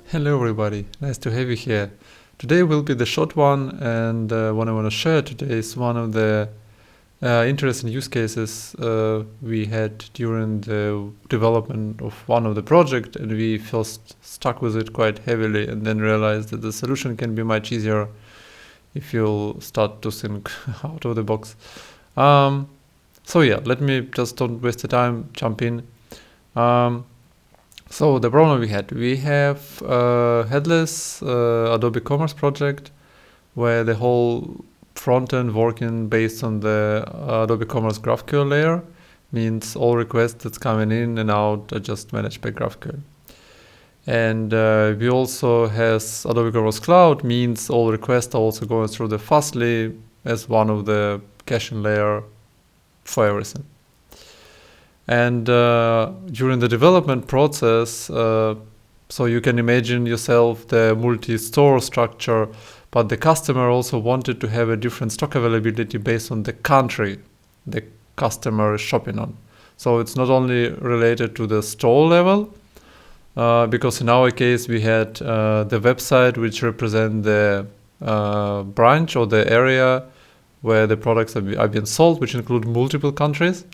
Hello everybody, nice to have you here. Today will be the short one, and what I want to share today is one of the interesting use cases we had during the development of one of the project, and we first stuck with it quite heavily and then realized that the solution can be much easier if you start to think out of the box. So yeah, let me just don't waste the time, jump in. So the problem we have headless Adobe Commerce project where the whole front end working based on the Adobe Commerce GraphQL layer means all requests that's coming in and out are just managed by GraphQL. And we also has Adobe Commerce Cloud means all requests are also going through the Fastly as one of the caching layer for everything. And during the development process, so you can imagine yourself the multi-store structure, but the customer also wanted to have a different stock availability based on the country the customer is shopping on. So it's not only related to the store level, because in our case we had the website which represent the branch or the area where the products are being sold, which include multiple countries.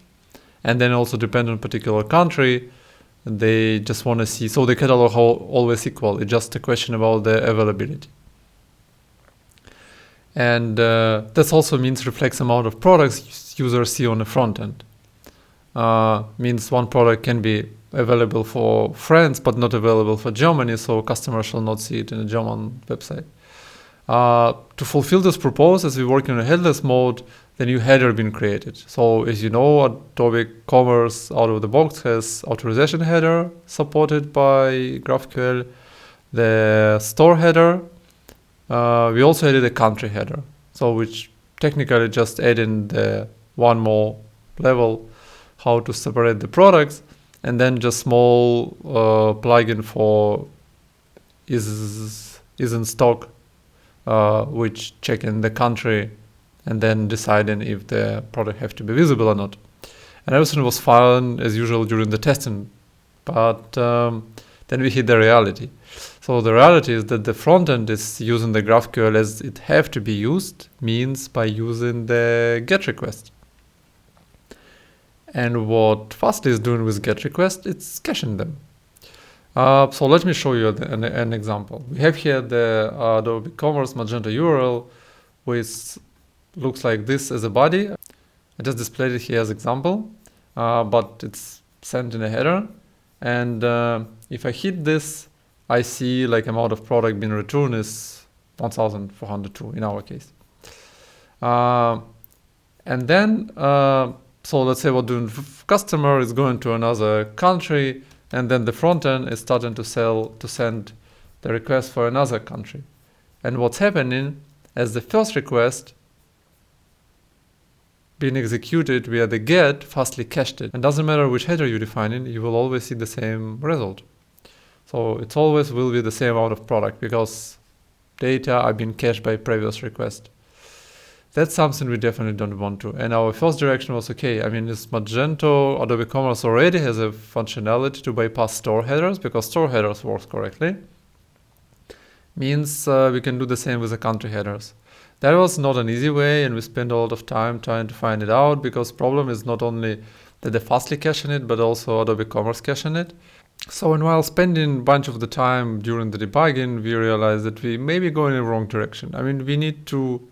And then also depend on particular country, they just want to see. So the catalog always equal. It's just a question about the availability. And this also means reflects amount of products users see on the front end. Means one product can be available for France, but not available for Germany, so customers shall not see it in a German website. To fulfill this purpose, as we work in a headless mode, the new header been created. So as you know, Adobe Commerce out of the box has authorization header supported by GraphQL, the store header. We also added a country header, so which technically just add in the one more level how to separate the products, and then just small plugin for is in stock, which check in the country and then deciding if the product have to be visible or not. And everything was fine as usual during the testing, but then we hit the reality. So the reality is that the front end is using the GraphQL as it have to be used, means by using the GET request. And what Fastly is doing with GET request, it's caching them. So let me show you an example. We have here the Adobe Commerce Magenta URL with looks like this as a body. I just displayed it here as example, but it's sent in a header. And if I hit this, I see like amount of product being returned is 1,402 in our case. And then, so let's say what the customer is going to another country, and then the front end is starting to send the request for another country. And what's happening as the first request being executed via the GET, Fastly cached it. And doesn't matter which header you define in, you will always see the same result. So it always will be the same amount of product because data are being cached by previous request. That's something we definitely don't want to. And our first direction was, okay, I mean, this Magento Adobe Commerce already has a functionality to bypass store headers because store headers works correctly. Means we can do the same with the country headers. That was not an easy way, and we spent a lot of time trying to find it out because problem is not only that the Fastly caching it, but also Adobe Commerce caching it. So, and while spending a bunch of the time during the debugging, we realized that we may be going in the wrong direction. I mean, we need to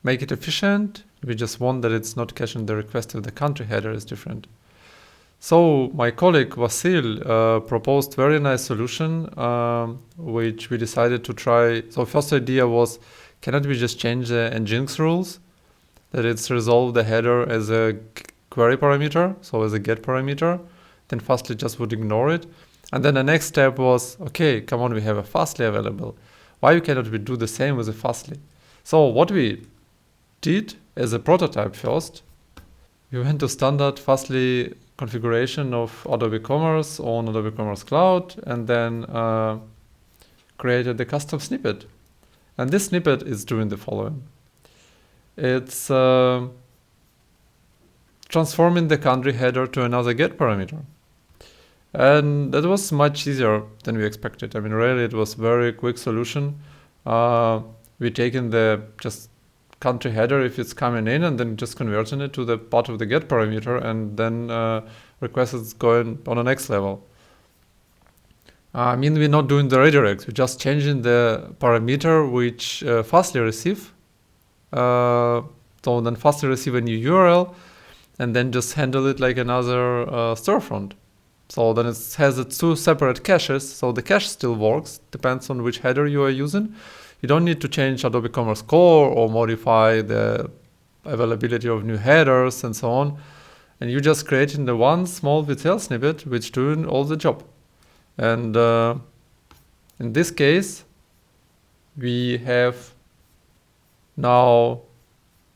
make it efficient. We just want that it's not caching the request if the country header is different. So my colleague Vasil proposed very nice solution, which we decided to try. So first idea was, cannot we just change the Nginx rules? That it's resolve the header as a query parameter, so as a get parameter, then Fastly just would ignore it. And then the next step was, okay, come on, we have a Fastly available. Why cannot we do the same with a Fastly? So what we did as a prototype first, we went to standard Fastly configuration of Adobe Commerce on Adobe Commerce Cloud, and then created the custom snippet. And this snippet is doing the following. It's transforming the country header to another get parameter. And that was much easier than we expected. I mean, really, it was very quick solution. We taken the just country header if it's coming in, and then just converting it to the part of the get parameter, and then request is going on the next level. I mean, we're not doing the redirects. We're just changing the parameter which fastly receive. So then fastly receive a new URL, and then just handle it like another storefront. So then it has its two separate caches. So the cache still works, depends on which header you are using. You don't need to change Adobe Commerce Core or modify the availability of new headers and so on. And you're just creating the one small VTL snippet which doing all the job. And in this case, we have now,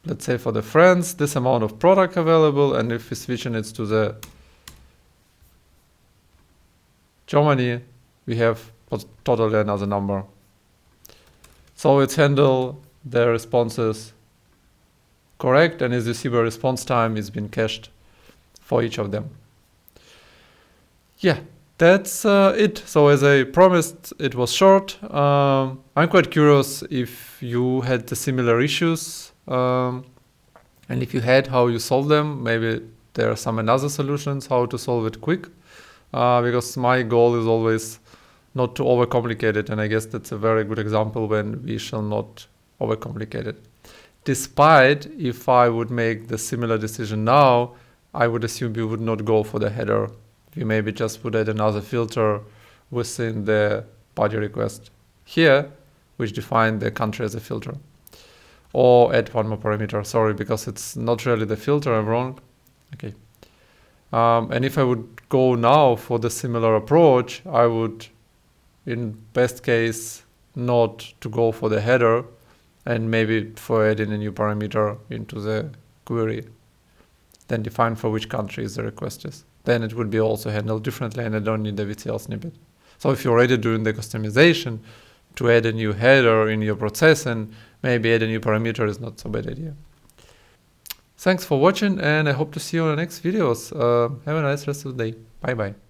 let's say for the France, this amount of product available. And if we switching it to the Germany, we have totally another number. So it's handle the responses correct, and as you see, the response time is been cached for each of them. Yeah, that's it. So as I promised, it was short. I'm quite curious if you had the similar issues, and if you had, how you solve them. Maybe there are some another solutions how to solve it quick. Because my goal is always not to overcomplicate it, and I guess that's a very good example when we shall not overcomplicate it. Despite, if I would make the similar decision now, I would assume we would not go for the header. We maybe just would add another filter within the body request here, which define the country as a filter. Or add one more parameter, sorry, because it's not really the filter, I'm wrong. Okay. And if I would go now for the similar approach, I would, in best case, not to go for the header and maybe for adding a new parameter into the query, then define for which countries the request is. Then it would be also handled differently, and I don't need the VTL snippet. So if you're already doing the customization to add a new header in your process, and maybe add a new parameter is not so bad idea. Thanks for watching, and I hope to see you on the next videos. Have a nice rest of the day. Bye bye.